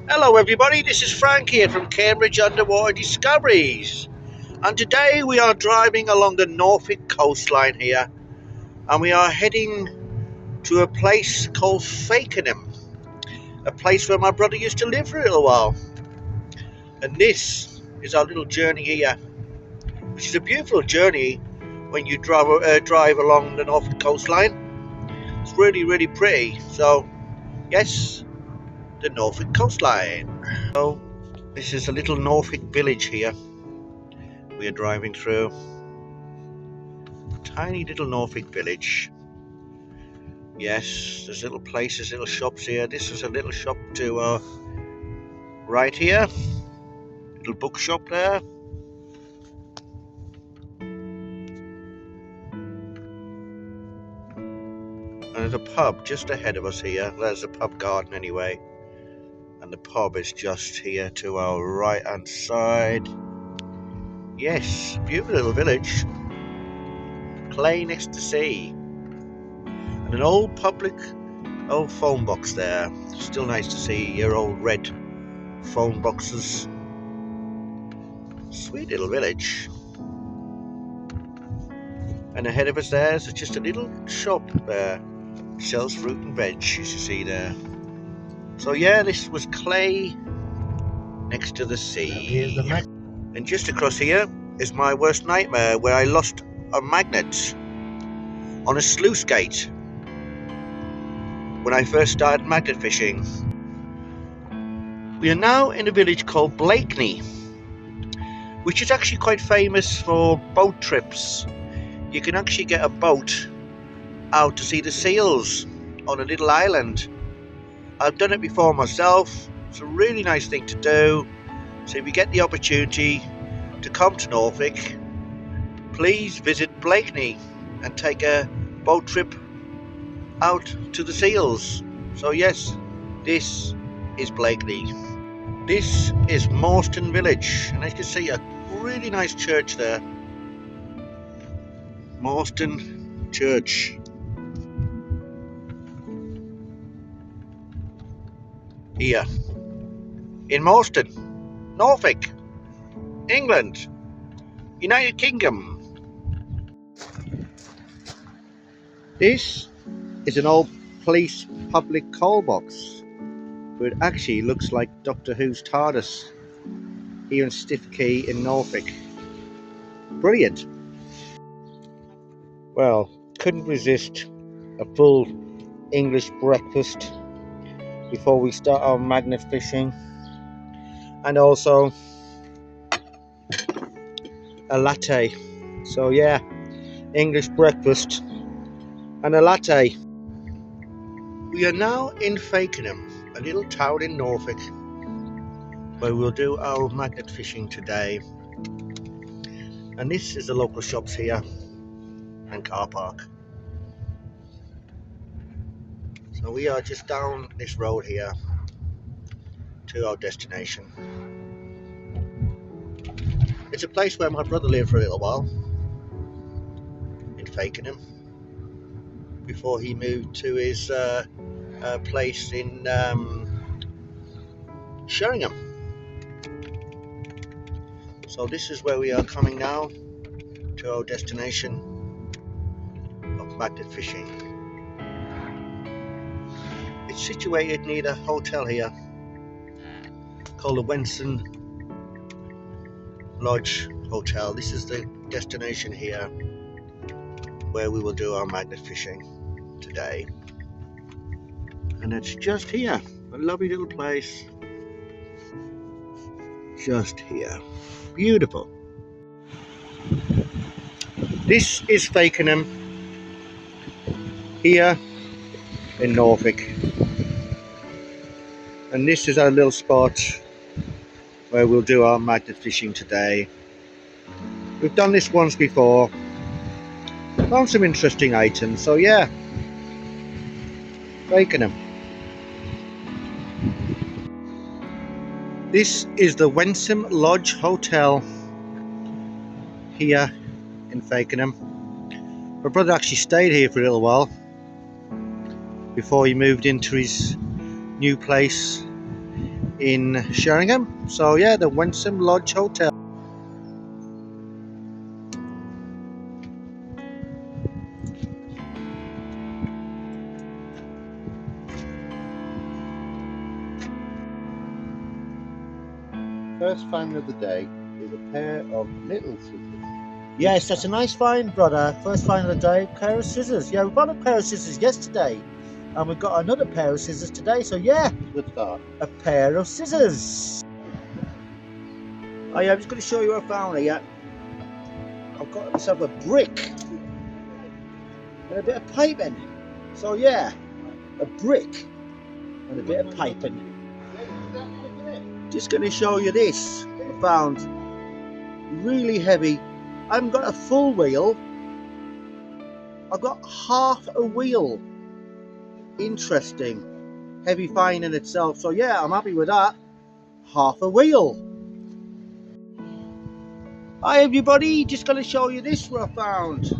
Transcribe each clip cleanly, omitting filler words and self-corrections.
Hello everybody, this is Frank here from Cambridge Underwater Discoveries, and today we are driving along the Norfolk coastline here, and we are heading to a place called Fakenham, a place where my brother used to live for a little while. And this is our little journey here, which is a beautiful journey when you drive along the Norfolk coastline. It's really pretty. So yes, the Norfolk coastline. So this is a little Norfolk village here we are driving through. Tiny little Norfolk village. Yes, there's little places, little shops here. This is a little shop to right here. Little bookshop there. And there's a pub just ahead of us here. There's the pub garden anyway. And the pub is just here to our right hand side. Yes, beautiful little village. Clay next to sea. And an old phone box there. Still nice to see your old red phone boxes. Sweet little village. And ahead of us there's just a little shop there. Sells fruit and veg, as you see there. So yeah, this was Clay next to the sea. And just across here is my worst nightmare, where I lost a magnet on a sluice gate when I first started magnet fishing. We are now in a village called Blakeney, which is actually quite famous for boat trips. You can actually get a boat out to see the seals on a little island. I've done it before myself. It's a really nice thing to do. So if you get the opportunity to come to Norfolk, please visit Blakeney and take a boat trip out to the seals. So yes, this is Blakeney. This is Morstan Village, and as you can see, a really nice church there. Morstan Church. Here in Morstan, Norfolk, England, United Kingdom. This is an old police public call box, but it actually looks like Doctor Who's TARDIS here in Stiff Key in Norfolk. Brilliant. Well, couldn't resist a full English breakfast before we start our magnet fishing, and also a latte. So yeah, English breakfast and a latte. We are now in Fakenham, a little town in Norfolk, where we'll do our magnet fishing today. And this is the local shops here and car park. So we are just down this road here to our destination. It's a place where my brother lived for a little while, in Fakenham, before he moved to his place in Sheringham. So this is where we are coming now, to our destination of magnet fishing. It's situated near the hotel here called the Wenson Lodge Hotel. This is the destination here where we will do our magnet fishing today. And it's just here, a lovely little place. Just here. Beautiful. This is Fakenham here in Norfolk. And this is our little spot where we'll do our magnet fishing today. We've done this once before. Found some interesting items, so yeah. Fakenham. This is the Wenson Lodge Hotel here in Fakenham. My brother actually stayed here for a little while before he moved into his new place in Sheringham. So yeah, the Winsome Lodge Hotel. First find of the day is a pair of little scissors. Yes, that's a nice find, brother. First find of the day, pair of scissors. Yeah, we bought a pair of scissors yesterday, and we got another pair of scissors today. So yeah, good start. A pair of scissors. Oh yeah, I'm just going to show you what I found here. I've got myself a brick and a bit of piping. So yeah, a brick and a bit of piping. Just going to show you this. I found really heavy. I haven't got a full wheel. I've got half a wheel. Interesting. Heavy find in itself. So yeah, I'm happy with that. Half a wheel. Hi everybody, just going to show you this what I found.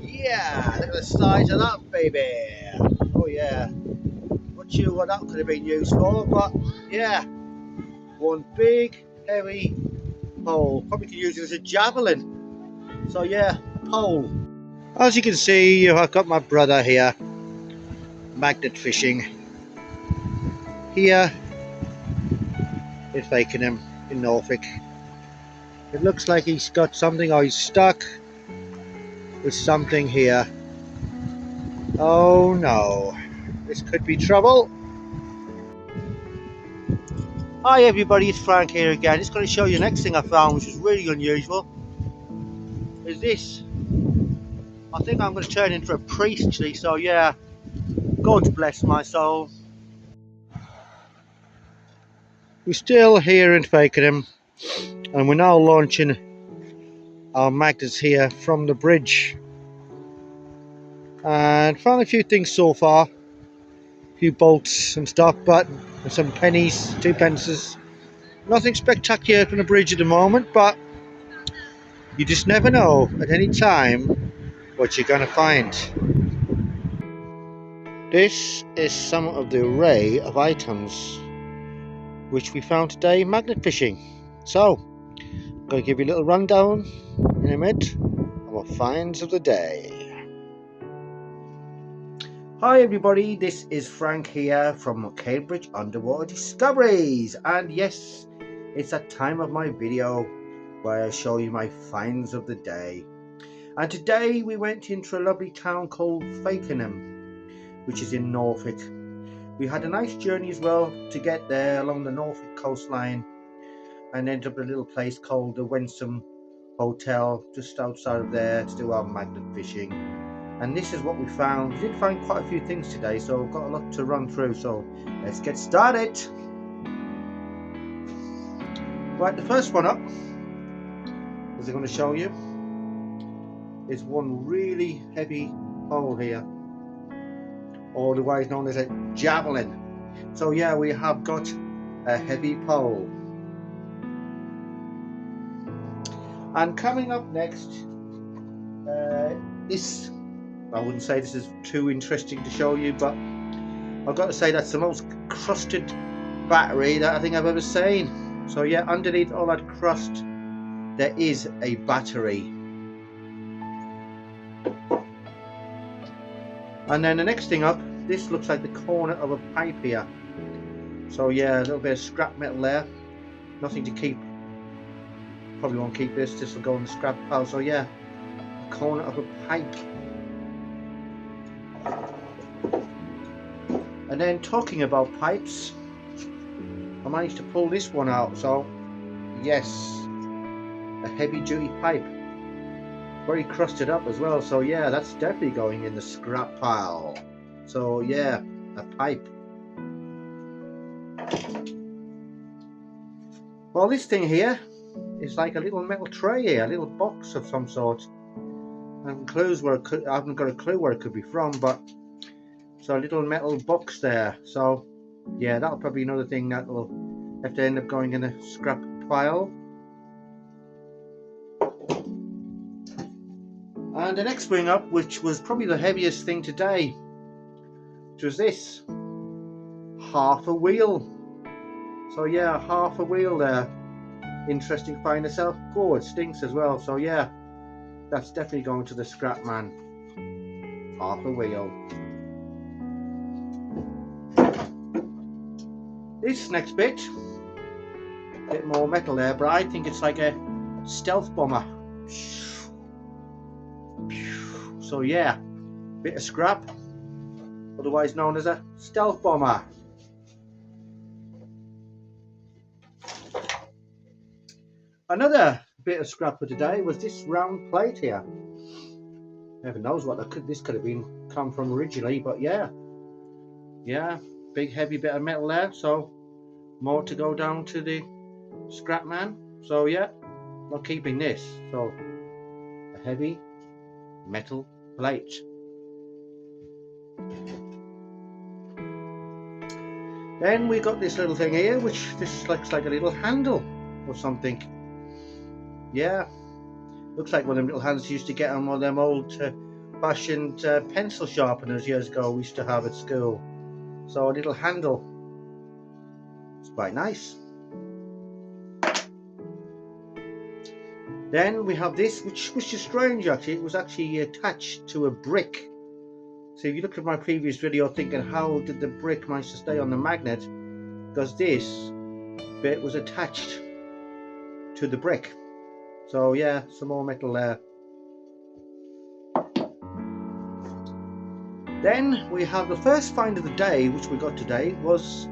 Yeah, look at the size of that baby. Oh yeah. Not sure what that could have been used for, but yeah. One big, heavy pole. Probably could use it as a javelin. So yeah, a pole. As you can see, I've got my brother here, magnet fishing. Here in Fakenham in Norfolk. It looks like he's got something, or he's stuck with something here. Oh no, this could be trouble. Hi everybody, it's Frank here again. Just going to show you the next thing I found, which is really unusual. Is this. I think I'm going to turn into a priest actually, so yeah, God bless my soul. We're still here in Fakenham, and we're now launching our magnets here from the bridge. And found a few things so far. A few bolts and stuff, but some pennies, 2 pences. Nothing spectacular from the bridge at the moment, but you just never know at any time what you're going to find. This is some of the array of items which we found today magnet fishing. So, I'm going to give you a little rundown in a minute of our finds of the day. Hi everybody, this is Frank here from Cambridge Underwater Discoveries, and yes, it's that time of my video where I show you my finds of the day. And today we went into a lovely town called Fakenham, which is in Norfolk. We had a nice journey as well to get there along the Norfolk coastline, and ended up at a little place called the Winsome Hotel just outside of there to do our magnet fishing. And this is what we found. We did find quite a few things today, so we've got a lot to run through, so let's get started. Right, the first one up, as I'm going to show you, is one really heavy pole here, or otherwise known as a javelin. So yeah, we have got a heavy pole. And coming up next, this, I wouldn't say this is too interesting to show you, but I've got to say that's the most crusted battery that I think I've ever seen. So yeah, underneath all that crust there is a battery. And then the next thing up, this looks like the corner of a pipe here. So yeah, a little bit of scrap metal there. Nothing to keep. Probably won't keep this. This will go in the scrap pile. So yeah, the corner of a pipe. And then talking about pipes, I managed to pull this one out. So yes, a heavy duty pipe, very crusted up as well. So yeah, that's definitely going in the scrap pile. So yeah, a pipe. Well, this thing here is like a little metal tray here, a little box of some sort. I haven't got a clue where it could be from, but so a little metal box there. So yeah, that'll probably be another thing that will have to end up going in a scrap pile. And the next thing up, which was probably the heaviest thing today, which was this half a wheel. So yeah, half a wheel there. Interesting find itself. Oh, it stinks as well. So yeah, that's definitely going to the scrap man. Half a wheel. This next bit more metal there, but I think it's like a stealth bomber. So yeah, bit of scrap, otherwise known as a stealth bomber. Another bit of scrap for today was this round plate here. Heaven knows what this could have come from originally, but yeah, big heavy bit of metal there. So more to go down to the scrap man. So yeah, not keeping this. So a heavy metal plate. Then we got this little thing here, which this looks like a little handle or something. Yeah, looks like one of them little handles you used to get on one of them old fashioned pencil sharpeners years ago we used to have at school. So a little handle. It's quite nice. Then we have this, which is strange actually. It was actually attached to a brick. So if you look at my previous video thinking how did the brick manage to stay on the magnet, because this bit was attached to the brick. So yeah, some more metal there. Then we have the first find of the day, which we got today, was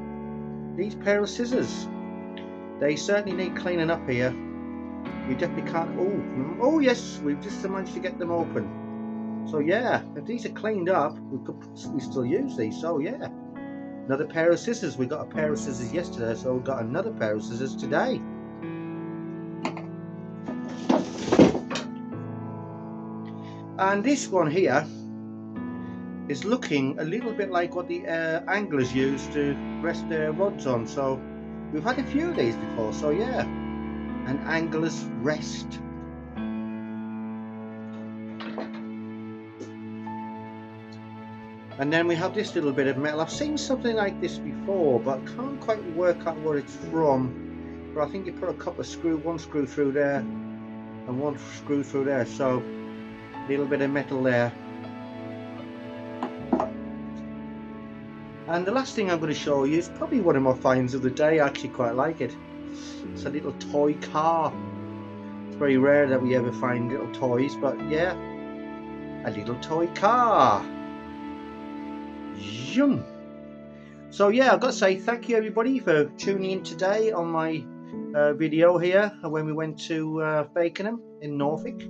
these pair of scissors. They certainly need cleaning up here. We definitely can't. Oh yes, we've just managed to get them open. So yeah, if these are cleaned up, we could possibly still use these. So yeah, another pair of scissors. We got a pair of scissors yesterday, so we've got another pair of scissors today. And this one here is looking a little bit like what the anglers use to rest their rods on. So we've had a few of these before. So yeah, an angler's rest. And then we have this little bit of metal. I've seen something like this before, but can't quite work out what it's from. But I think you put a couple of one screw through there and one screw through there. So a little bit of metal there. And the last thing I'm going to show you is probably one of my finds of the day. I actually quite like it. It's a little toy car. It's very rare that we ever find little toys, but yeah, a little toy car. Yum. So yeah, I've got to say thank you everybody for tuning in today on my video here when we went to Fakenham in Norfolk,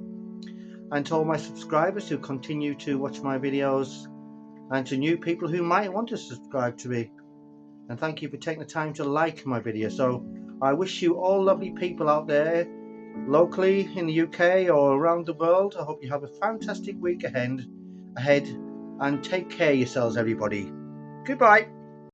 and to all my subscribers who continue to watch my videos, and to new people who might want to subscribe to me. And thank you for taking the time to like my video. So I wish you all lovely people out there, locally in the UK or around the world. I hope you have a fantastic week ahead, and take care of yourselves, everybody. Goodbye.